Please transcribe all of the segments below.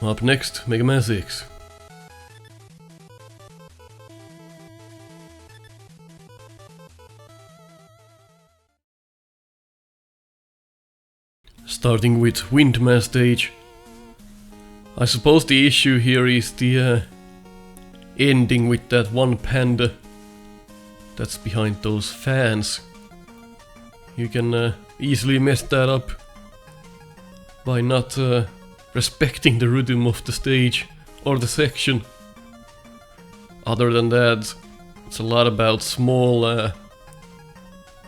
Up next, Mega Man 6. Starting with Windmill stage. I suppose the issue here is the ending with that one panda that's behind those fans. You can easily mess that up by not respecting the rhythm of the stage or the section. Other than that, it's a lot about small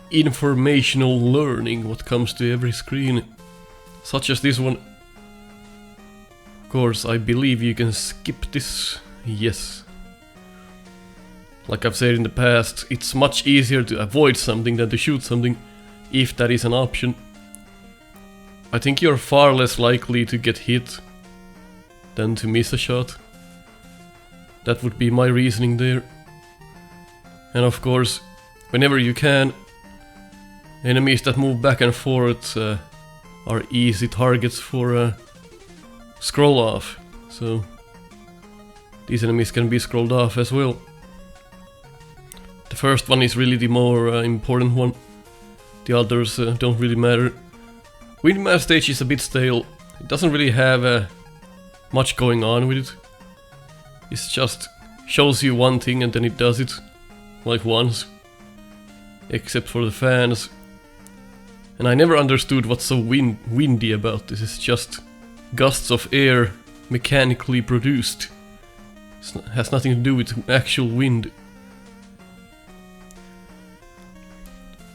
informational learning what comes to every screen, such as this one. Of course, I believe you can skip this, yes. Like I've said in the past, it's much easier to avoid something than to shoot something, if that is an option. I think you're far less likely to get hit than to miss a shot. That would be my reasoning there. And of course, whenever you can, enemies that move back and forth are easy targets for scroll off. So these enemies can be scrolled off as well. The first one is really the more important one. The others don't really matter. Windmill stage is a bit stale. It doesn't really have much going on with it. It just shows you one thing and then it does it like once. Except for the fans. And I never understood what's so windy about this. It's just gusts of air mechanically produced. It has nothing to do with actual wind.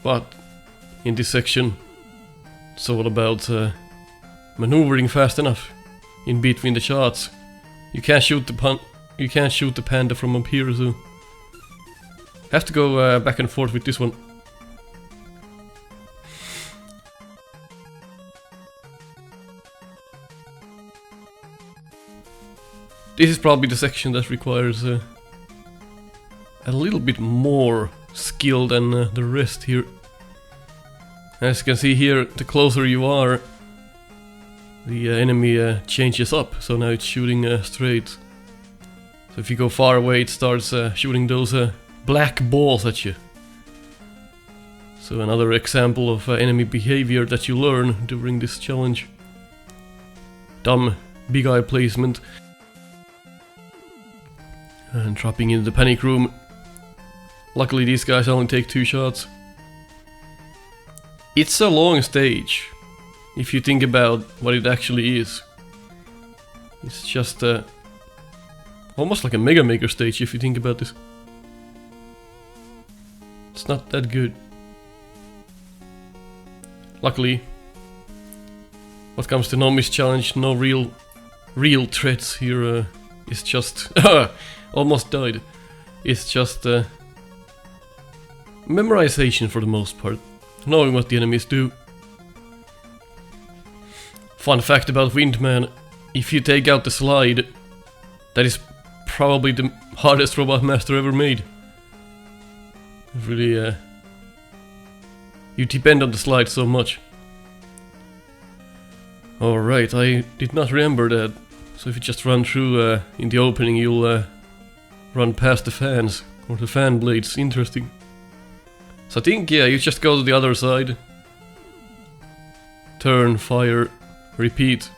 But in this section, it's all about maneuvering fast enough in between the shots. You can't shoot the panda from up here, so have to go back and forth with this one. This is probably the section that requires a little bit more skill than the rest here. As you can see here, the closer you are, the enemy changes up, so now it's shooting straight. So if you go far away, it starts shooting those black balls at you. So another example of enemy behavior that you learn during this challenge. Dumb big eye placement. And dropping into the panic room. Luckily these guys only take 2 shots. It's a long stage, if you think about what it actually is. It's just almost like a Mega Maker stage if you think about this. It's not that good. Luckily, what comes to no miss challenge, no real threats here. It's just almost died. It's just memorization for the most part, knowing what the enemies do. Fun fact about Windman: if you take out the slide, that is probably the hardest Robot Master ever made. Really, you depend on the slide so much. Alright, I did not remember that. So if you just run through in the opening, you'll run past the fans, or the fan blades. Interesting. So I think, yeah, you just go to the other side. Turn, fire, repeat.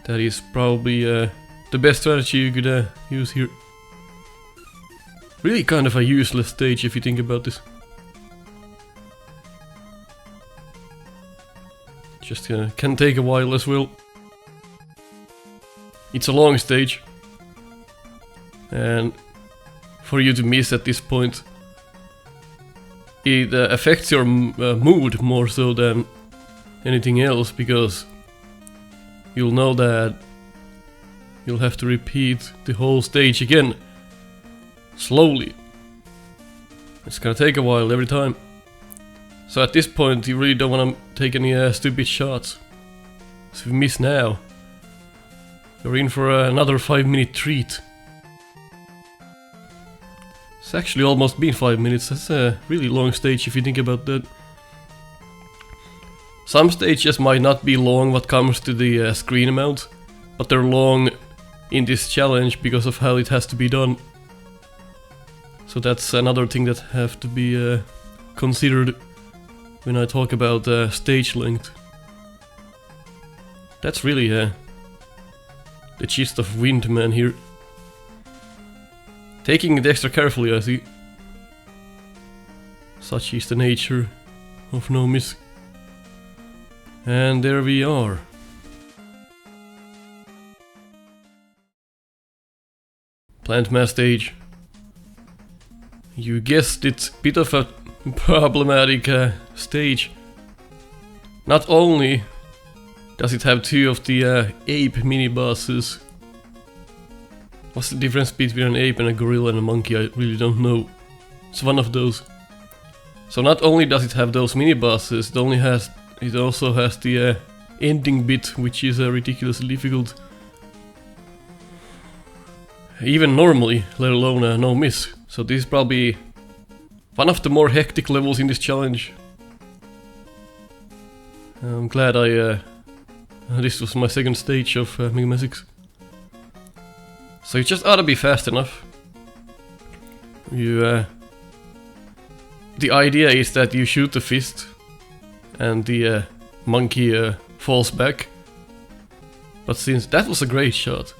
That is probably the best strategy you could use here. Really kind of a useless stage if you think about this. Just can take a while as well. It's a long stage. And for you to miss at this point, it affects your mood more so than anything else, because you'll know that you'll have to repeat the whole stage again, slowly. It's gonna take a while every time. So at this point you really don't want to take any stupid shots. So if you miss now, you're in for another 5-minute treat. It's actually almost been 5 minutes. That's a really long stage if you think about that. Some stages might not be long what comes to the screen amount, but they're long in this challenge because of how it has to be done. So that's another thing that have to be considered when I talk about stage length. That's really the gist of Windmill here. Taking it extra carefully, I see. Such is the nature of no miss. And there we are. Plant mass stage. You guessed it, bit of a problematic stage. Not only does it have two of the ape mini-bosses. What's the difference between an ape and a gorilla and a monkey? I really don't know. It's one of those. So not only does it have those mini-bosses, it also has the ending bit, which is ridiculously difficult. Even normally, let alone no miss. So this is probably one of the more hectic levels in this challenge. I'm glad this was my second stage of Mega Man 6. So you just ought to be fast enough. The idea is that you shoot the fist and the monkey falls back. But since that was a great shot.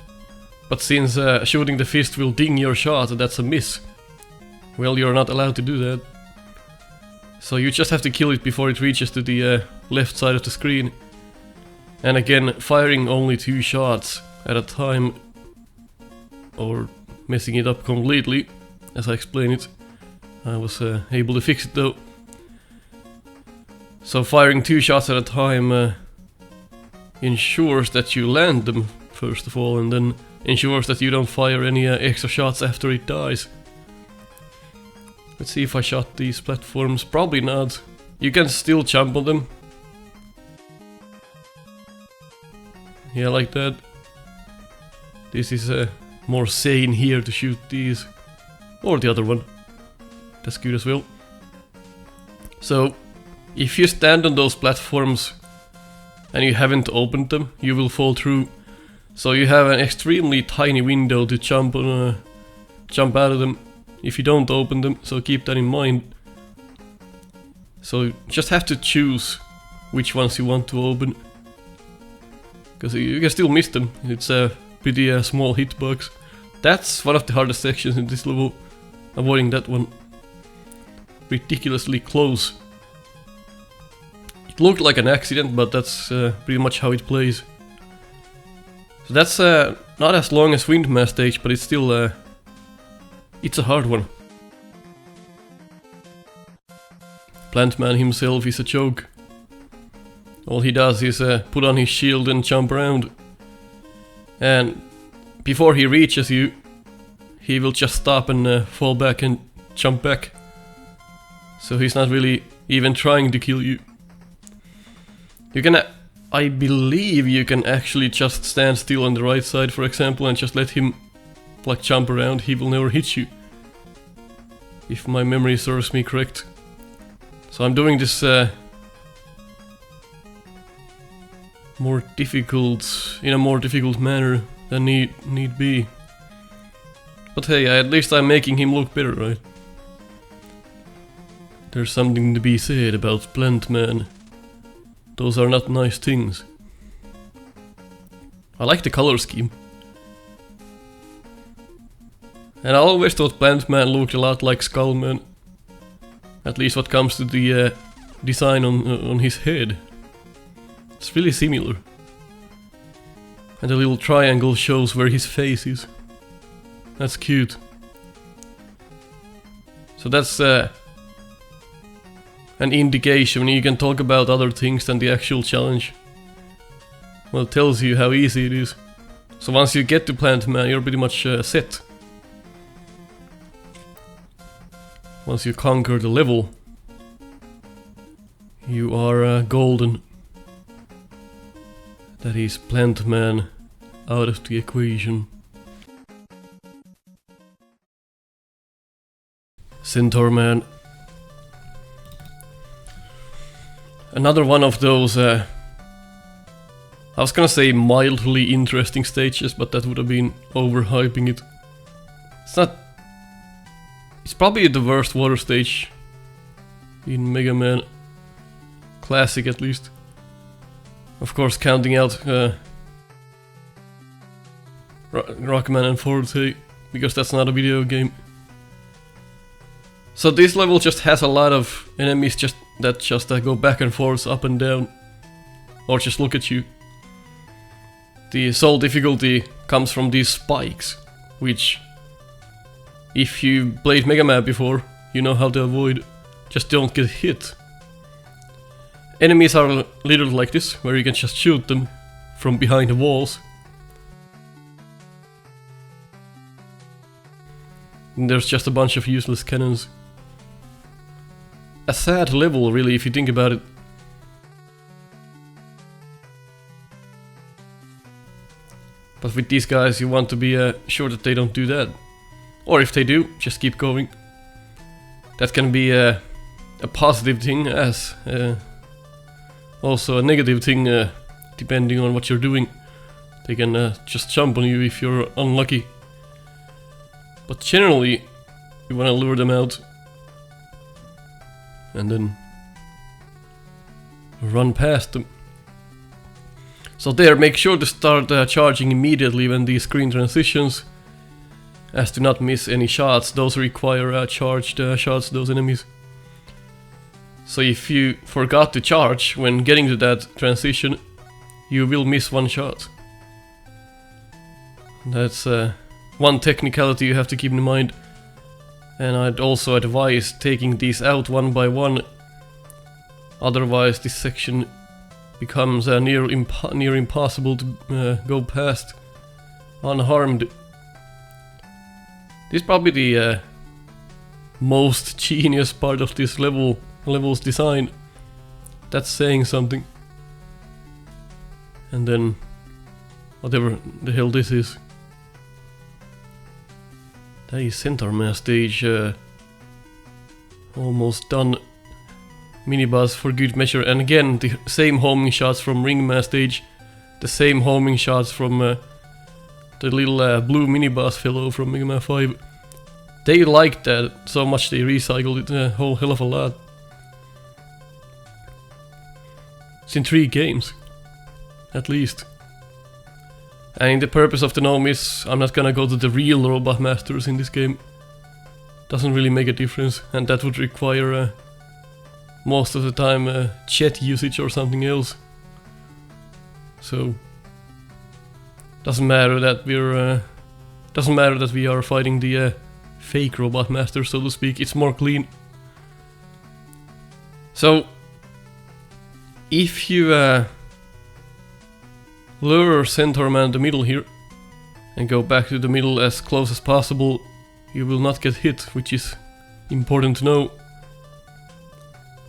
But since shooting the fist will ding your shot and that's a miss, well, you're not allowed to do that. So you just have to kill it before it reaches to the left side of the screen. And again, firing only 2 shots at a time, or messing it up completely, as I explained it. I was able to fix it though. So firing 2 shots at a time ensures that you land them first of all, and then ensures that you don't fire any extra shots after it dies. Let's see if I shot these platforms. Probably not. You can still jump on them. Yeah, like that. This is more sane here to shoot these. Or the other one. That's good as well. So, if you stand on those platforms and you haven't opened them, you will fall through. So you have an extremely tiny window to jump on, jump out of them if you don't open them, so keep that in mind. So you just have to choose which ones you want to open. Because you can still miss them, it's a pretty small hitbox. That's one of the hardest sections in this level, avoiding that one. Ridiculously close. It looked like an accident, but that's pretty much how it plays. So that's not as long as Windmill stage, but it's still it's a hard one. Plant Man himself is a joke. All he does is put on his shield and jump around. And before he reaches you, he will just stop and fall back and jump back. So he's not really even trying to kill you. You can, I believe you can actually just stand still on the right side, for example, and just let him like jump around. He will never hit you, if my memory serves me correct. So I'm doing this more difficult, in a more difficult manner than need be. But hey, at least I'm making him look better, right? There's something to be said about Plant Man. Those are not nice things. I like the color scheme. And I always thought Plant Man looked a lot like Skull Man. At least what comes to the design on his head. It's really similar. And the little triangle shows where his face is. That's cute. So that's an indication. You can talk about other things than the actual challenge. Well, it tells you how easy it is. So once you get to Plant Man, you're pretty much set. Once you conquer the level, you are golden. That is Plant Man out of the equation. Sindermann. Another one of those, I I was gonna say mildly interesting stages, but that would have been overhyping it. It's not... It's probably the worst water stage in Mega Man Classic, at least. Of course, counting out Rockman and Forte, because that's not a video game. So this level just has a lot of enemies that just go back and forth, up and down, or just look at you. The sole difficulty comes from these spikes, which, if you played Mega Man before, you know how to avoid. Just don't get hit. Enemies are literally like this, where you can just shoot them from behind the walls. And there's just a bunch of useless cannons. A sad level, really, if you think about it. But with these guys, you want to be sure that they don't do that. Or if they do, just keep going. That can be a positive thing, as also a negative thing, depending on what you're doing. They can just jump on you if you're unlucky. But generally, you want to lure them out and then run past them. So there, make sure to start charging immediately when the screen transitions, as to not miss any shots. Those require charged shots, those enemies. So if you forgot to charge when getting to that transition, you will miss one shot. That's one technicality you have to keep in mind. And I'd also advise taking these out one by one. Otherwise this section becomes near impossible to go past unharmed. This is probably the most genius part of this level's design. That's saying something. And then whatever the hell this is. That is Sindermann stage, almost done. Miniboss for good measure, and again the same homing shots from Ringman stage, the same homing shots from the little blue miniboss fellow from Mega Man 5. They liked that so much they recycled it a whole hell of a lot. It's in 3 games, at least. And the purpose of the gnome is, I'm not gonna go to the real robot masters in this game. Doesn't really make a difference, and that would require most of the time chat usage or something else. So doesn't matter that we are fighting the fake robot master, so to speak. It's more clean. So if you lure Sindermann in the middle here and go back to the middle as close as possible, you will not get hit, which is important to know.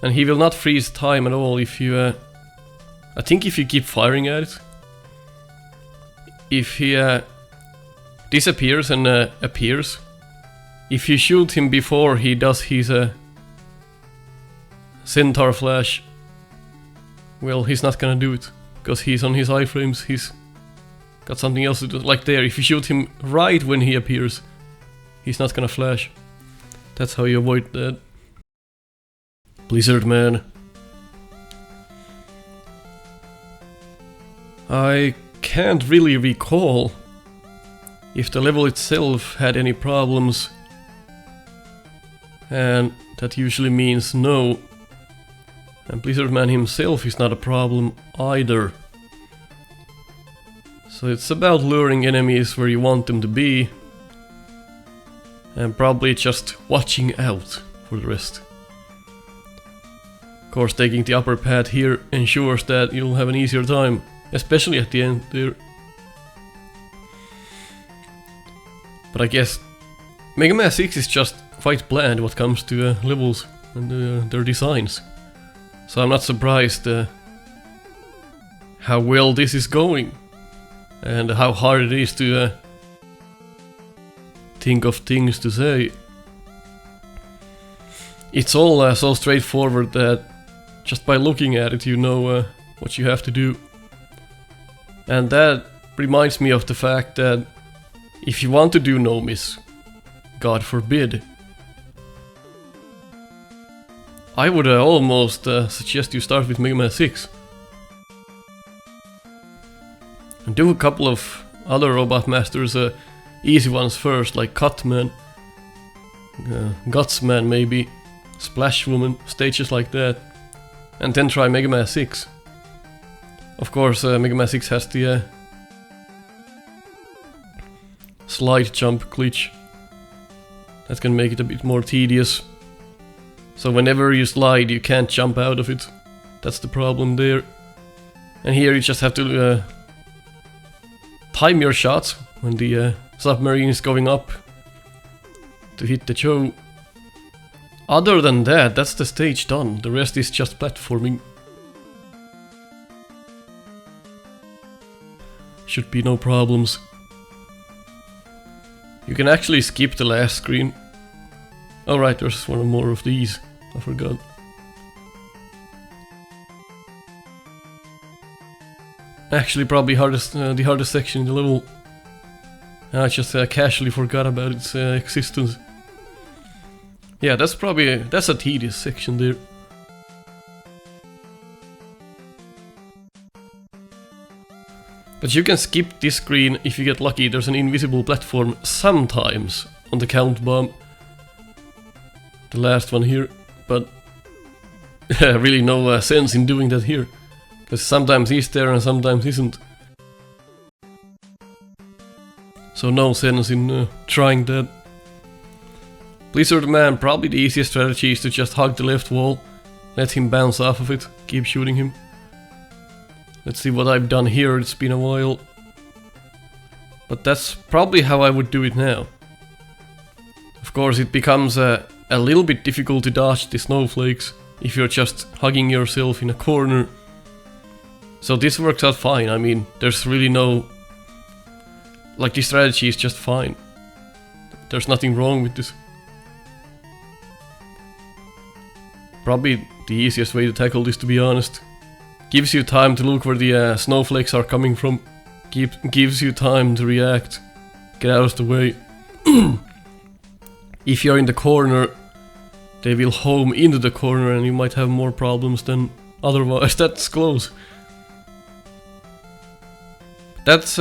And he will not freeze time at all if you... I think if you keep firing at it. If he disappears and appears, if you shoot him before he does his centaur flash, well, he's not gonna do it. Because he's on his iframes, he's got something else to do. Like there, if you shoot him right when he appears, he's not gonna flash. That's how you avoid that. Blizzard Man. I can't really recall if the level itself had any problems, and that usually means no. And Blizzard Man himself is not a problem either. So it's about luring enemies where you want them to be, and probably just watching out for the rest. Of course, taking the upper path here ensures that you'll have an easier time, especially at the end there. But I guess Mega Man 6 is just quite bland when it comes to levels and their designs. So I'm not surprised how well this is going and how hard it is to think of things to say. It's all so straightforward that just by looking at it you know what you have to do. And that reminds me of the fact that if you want to do no miss, God forbid, I would almost suggest you start with Mega Man 6. And do a couple of other Robot Masters, easy ones first, like Cutman, Gutsman maybe, Splash Woman, stages like that. And then try Mega Man 6. Of course, Mega Man 6 has the slide jump glitch. That can make it a bit more tedious. So whenever you slide, you can't jump out of it. That's the problem there. And here you just have to time your shots when the submarine is going up to hit the Joe. Other than that, that's the stage done. The rest is just platforming. Should be no problems. You can actually skip the last screen. Oh right, there's one more of these. I forgot. Actually, probably the hardest section in the level. I just casually forgot about its existence. Yeah, that's a tedious section there. But you can skip this screen if you get lucky. There's an invisible platform sometimes on the count bomb. The last one here, but really no sense in doing that here. Because sometimes he's there and sometimes isn't. So no sense in trying that. Blizzard Man, probably the easiest strategy is to just hug the left wall, let him bounce off of it, keep shooting him. Let's see what I've done here, it's been a while. But that's probably how I would do it now. Of course it becomes a little bit difficult to dodge the snowflakes if you're just hugging yourself in a corner. So this works out fine, I mean, there's really no... Like, the strategy is just fine. There's nothing wrong with this. Probably the easiest way to tackle this, to be honest. Gives you time to look where the snowflakes are coming from. Gives you time to react. Get out of the way. If you're in the corner, they will home into the corner and you might have more problems than otherwise. That's close. That's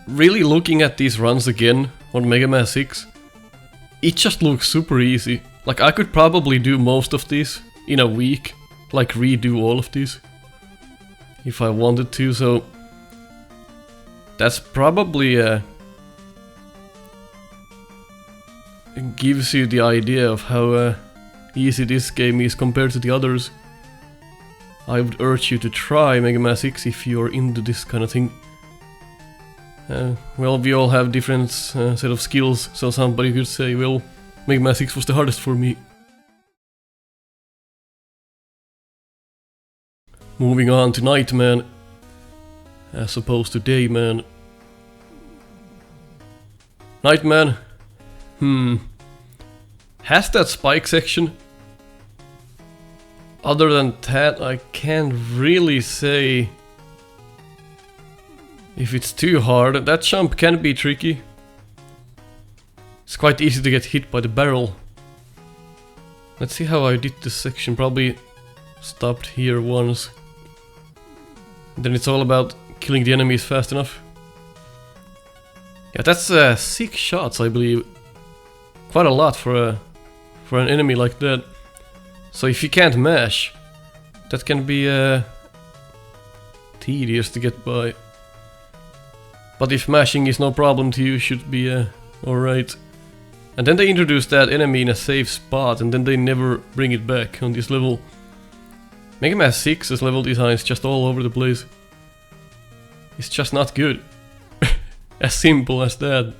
really looking at these runs again on Mega Man 6. It just looks super easy. Like, I could probably do most of these in a week. Like, redo all of these. If I wanted to, so... That's probably it gives you the idea of how easy this game is compared to the others. I would urge you to try Mega Man 6 if you're into this kind of thing. Well, we all have different set of skills, so somebody could say, well, Mega Man 6 was the hardest for me. Moving on to Nightman, as opposed to Dayman. Nightman, has that spike section. Other than that, I can't really say if it's too hard. That jump can be tricky. It's quite easy to get hit by the barrel. Let's see how I did this section. Probably stopped here once. Then it's all about killing the enemies fast enough. Yeah, that's 6 shots, I believe. Quite a lot for an enemy like that. So if you can't mash, that can be tedious to get by. But if mashing is no problem to you, should be alright. And then they introduce that enemy in a safe spot, and then they never bring it back on this level. Mega Man 6's level design is just all over the place. It's just not good. As simple as that.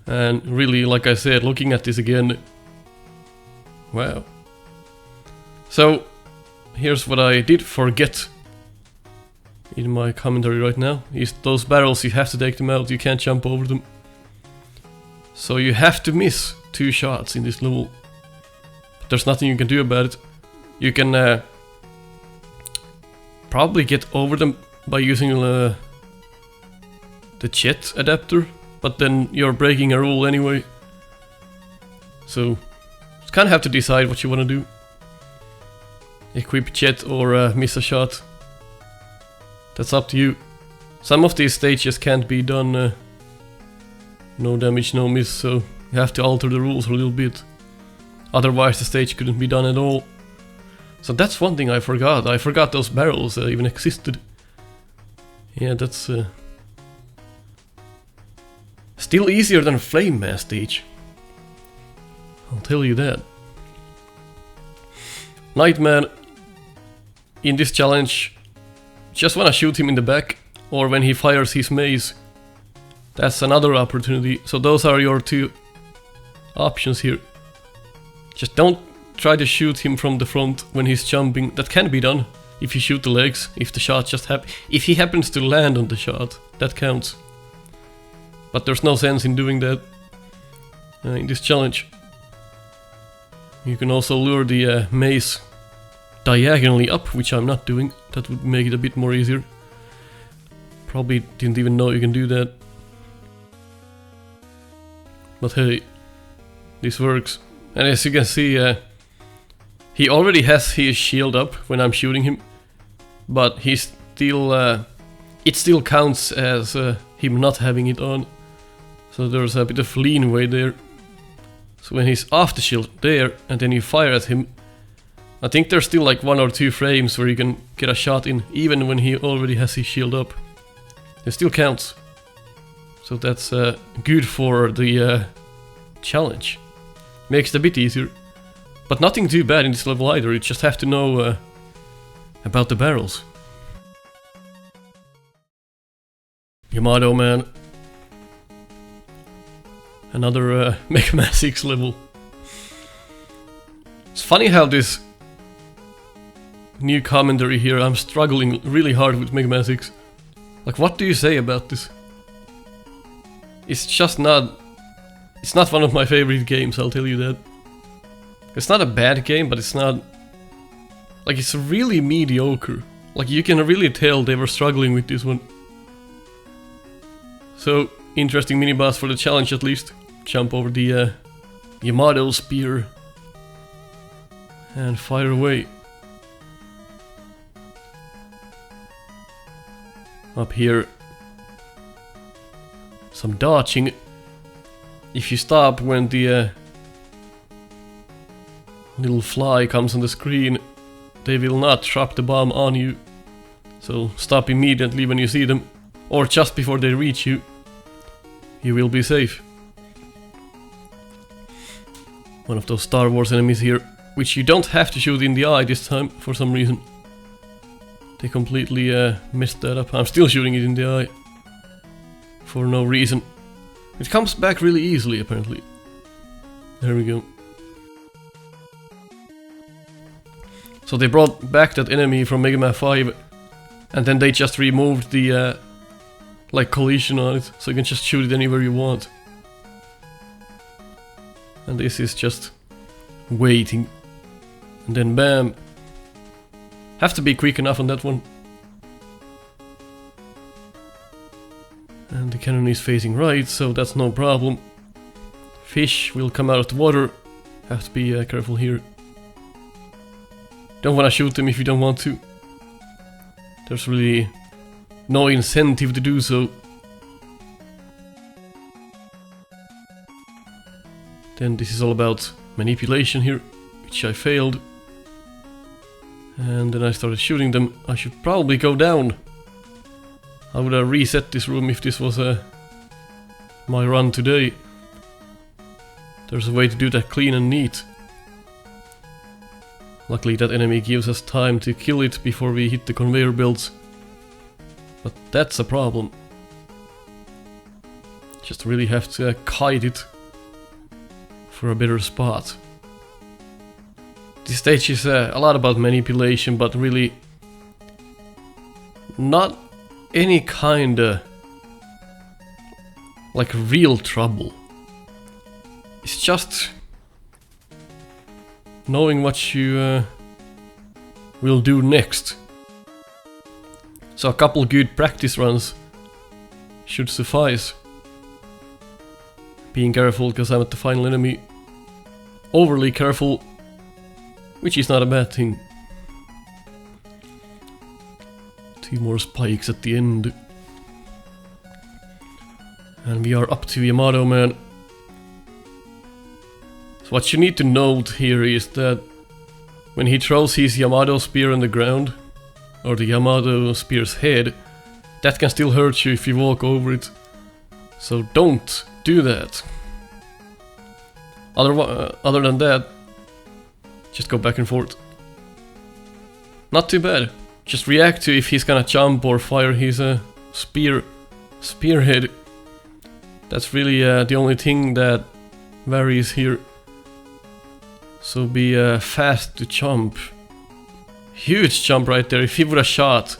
And really, like I said, looking at this again, wow. So, here's what I did forget in my commentary right now, is those barrels, you have to take them out, you can't jump over them. So you have to miss 2 shots in this level. But there's nothing you can do about it. You can probably get over them by using the jet adapter, but then you're breaking a rule anyway. So you kind of have to decide what you want to do. Equip jet or miss a shot. That's up to you. Some of these stages can't be done no damage, no miss, so you have to alter the rules a little bit. Otherwise the stage couldn't be done at all. So that's one thing I forgot. I forgot those barrels even existed. Yeah, that's still easier than Flame Man stage. I'll tell you that. Nightman, in this challenge, just wanna shoot him in the back, or when he fires his mace. That's another opportunity. So those are your two options here. Just don't try to shoot him from the front when he's jumping. That can be done if you shoot the legs. If the shot just if he happens to land on the shot, that counts. But there's no sense in doing that in this challenge. You can also lure the mace diagonally up, which I'm not doing. That would make it a bit more easier. Probably didn't even know you can do that. But hey, this works. And as you can see, he already has his shield up when I'm shooting him. But he's still, it still counts as him not having it on. So there's a bit of leeway there. So when he's off the shield there, and then you fire at him, I think there's still like 1 or 2 frames where you can get a shot in, even when he already has his shield up. It still counts. So that's good for the challenge. Makes it a bit easier. But nothing too bad in this level either, you just have to know about the barrels. Tomahawk Man. Another Mega Man 6 level. It's funny how this new commentary here, I'm struggling really hard with Mega Man 6. Like, what do you say about this? It's just not... It's not one of my favorite games, I'll tell you that. It's not a bad game, but it's not... Like, it's really mediocre. Like, you can really tell they were struggling with this one. So, interesting mini-boss for the challenge at least. Jump over the Yamato spear. And fire away. Up here. Some dodging. If you stop when the little fly comes on the screen, they will not drop the bomb on you. So stop immediately when you see them, or just before they reach you. You will be safe. One of those Star Wars enemies here, which you don't have to shoot in the eye this time for some reason. They completely messed that up. I'm still shooting it in the eye. For no reason. It comes back really easily apparently. There we go. So they brought back that enemy from Mega Man 5. And then they just removed the like collision on it. So you can just shoot it anywhere you want. And this is just waiting. And then bam. Have to be quick enough on that one. And the cannon is facing right, so that's no problem. Fish will come out of the water. Have to be careful here. Don't want to shoot them if you don't want to. There's really no incentive to do so. Then this is all about manipulation here, which I failed. And then I started shooting them. I should probably go down. I would have reset this room if this was my run today. There's a way to do that clean and neat. Luckily that enemy gives us time to kill it before we hit the conveyor belts. But that's a problem. Just really have to kite it for a better spot. This stage is a lot about manipulation, but really not any kinda like real trouble. It's just knowing what you will do next. So a couple good practice runs should suffice. Being careful because I'm at the final enemy. Overly careful, which is not a bad thing. 2 more spikes at the end. And we are up to Yamato Man. So what you need to note here is that when he throws his Yamato spear on the ground, or the Yamato spear's head, that can still hurt you if you walk over it. So don't do that. Other than that, just go back and forth. Not too bad. Just react to if he's gonna jump or fire his spearhead. That's really the only thing that varies here. So be fast to jump. Huge jump right there. If he would have shot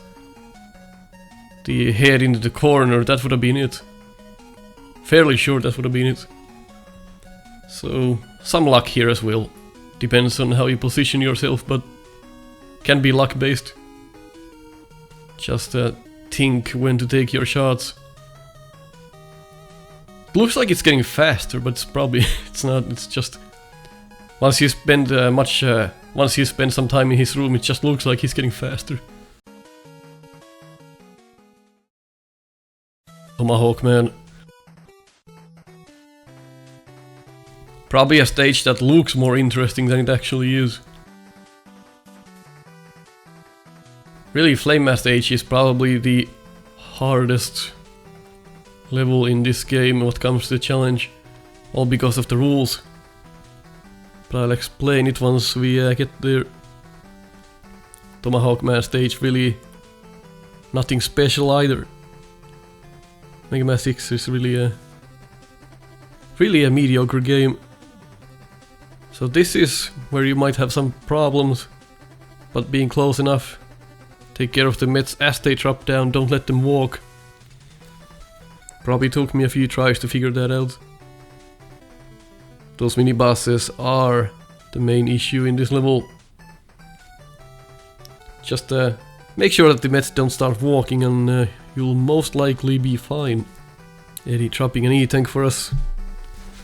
the head into the corner, that would have been it. Fairly sure that would have been it. So some luck here as well. Depends on how you position yourself, but can be luck based. Just think when to take your shots. Looks like it's getting faster, but it's probably it's not. It's just once you spend once you spend some time in his room, it just looks like he's getting faster. Tomahawk Man. Probably a stage that looks more interesting than it actually is. Really, Flame Mass stage is probably the hardest level in this game when it comes to the challenge, all because of the rules. But I'll explain it once we get there. Tomahawk Man stage really nothing special either. Mega Man 6 is really a mediocre game. So this is where you might have some problems, but being close enough. Take care of the Mets as they drop down, don't let them walk. Probably took me a few tries to figure that out. Those mini bosses are the main issue in this level. Just make sure that the Mets don't start walking and you'll most likely be fine. Eddie dropping an E-tank for us.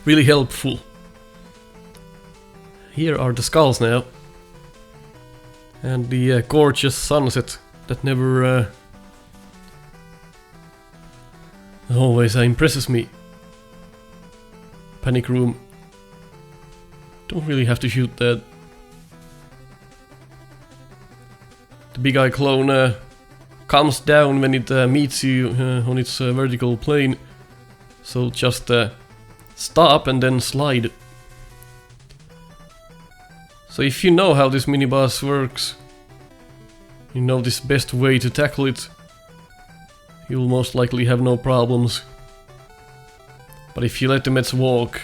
Really helpful. Here are the skulls now. And the gorgeous sunset that never always impresses me. Panic room. Don't really have to shoot that. The big eye clone comes down when it meets you on its vertical plane. So just stop and then slide. So if you know how this mini boss works, you know this best way to tackle it, you'll most likely have no problems. But if you let the Mets walk,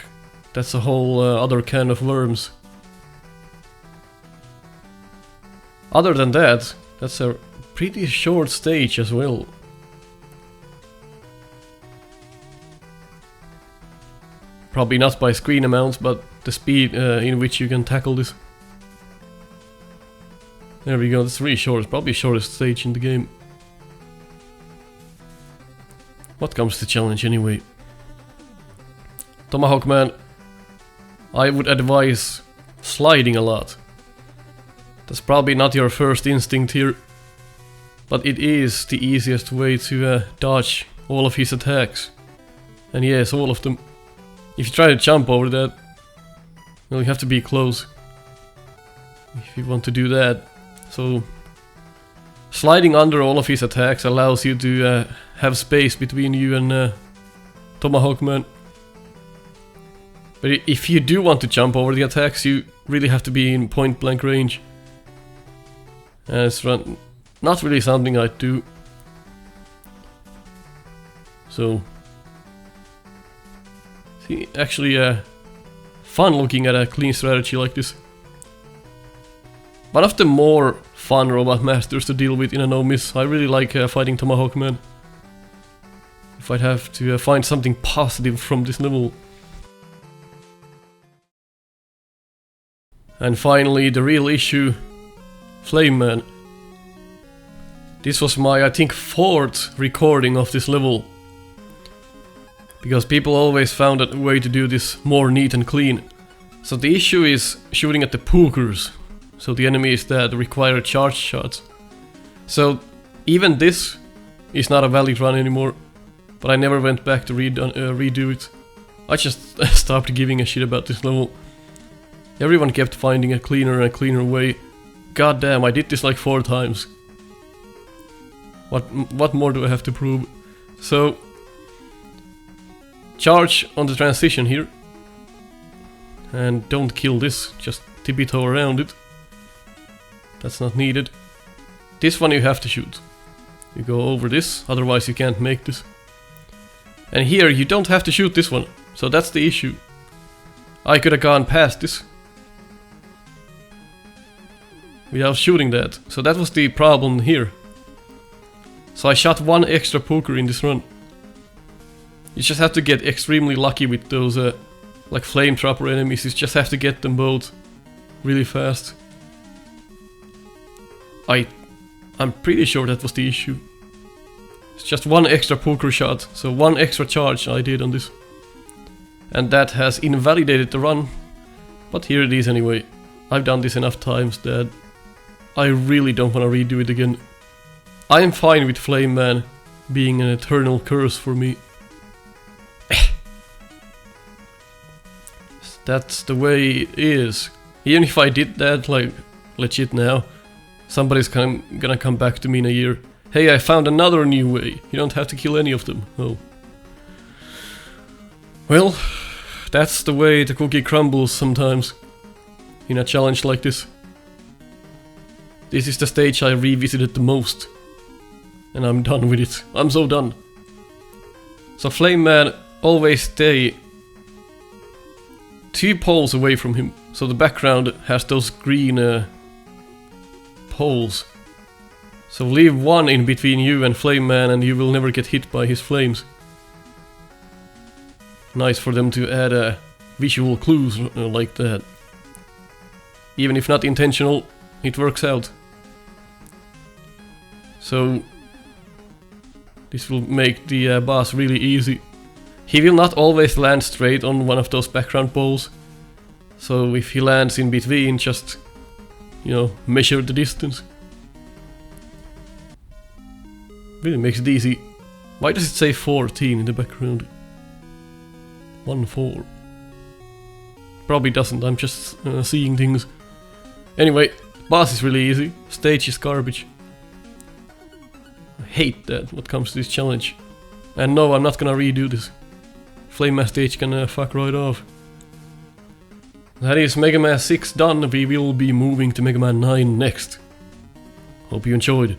that's a whole other can of worms. Other than that, that's a pretty short stage as well. Probably not by screen amounts, but the speed in which you can tackle this. There we go, that's really short, it's probably the shortest stage in the game. What comes to challenge anyway? Tomahawk Man, I would advise sliding a lot. That's probably not your first instinct here, but it is the easiest way to dodge all of his attacks. And yes, all of them. If you try to jump over that, well, you have to be close if you want to do that. So sliding under all of his attacks allows you to have space between you and Tomahawk Man. But if you do want to jump over the attacks, you really have to be in point blank range. And it's not really something I do. So, see, actually fun looking at a clean strategy like this. One of the more fun robot masters to deal with in a no-miss. I really like fighting Tomahawk Man. If I'd have to find something positive from this level. And finally, the real issue, Flame Man. This was my, I think, 4th recording of this level. Because people always found a way to do this more neat and clean. So the issue is shooting at the pokers. So the enemies that require charge shots. So even this is not a valid run anymore. But I never went back to redo it. I just stopped giving a shit about this level. Everyone kept finding a cleaner and cleaner way. God damn, I did this like 4 times. What more do I have to prove? So, charge on the transition here. And don't kill this, just tippy-toe around it. That's not needed. This one you have to shoot. You go over this, otherwise you can't make this. And here you don't have to shoot this one, so that's the issue. I could have gone past this without shooting that, so that was the problem here. So I shot 1 extra poker in this run. You just have to get extremely lucky with those like flame trapper enemies. You just have to get them both really fast. I'm pretty sure that was the issue. It's just 1 extra poker shot, so 1 extra charge I did on this. And that has invalidated the run. But here it is anyway. I've done this enough times that I really don't want to redo it again. I am fine with Flame Man being an eternal curse for me. That's the way it is. Even if I did that, like, legit now, somebody's gonna come back to me in a year. Hey, I found another new way. You don't have to kill any of them. Oh. Well, that's the way the cookie crumbles sometimes. In a challenge like this. This is the stage I revisited the most. And I'm done with it. I'm so done. So Flame Man, always stay 2 poles away from him. So the background has those green poles. So leave 1 in between you and Flame Man and you will never get hit by his flames. Nice for them to add visual clues like that. Even if not intentional, it works out. So this will make the boss really easy. He will not always land straight on one of those background poles. So if he lands in between, just, you know, measure the distance. Really makes it easy. Why does it say 14 in the background? 1-4. Probably doesn't, I'm just seeing things. Anyway, boss is really easy. Stage is garbage. I hate that what comes to this challenge. And no, I'm not gonna redo this. Flame Man stage can fuck right off. That is Mega Man 6 done. We will be moving to Mega Man 9 next. Hope you enjoyed.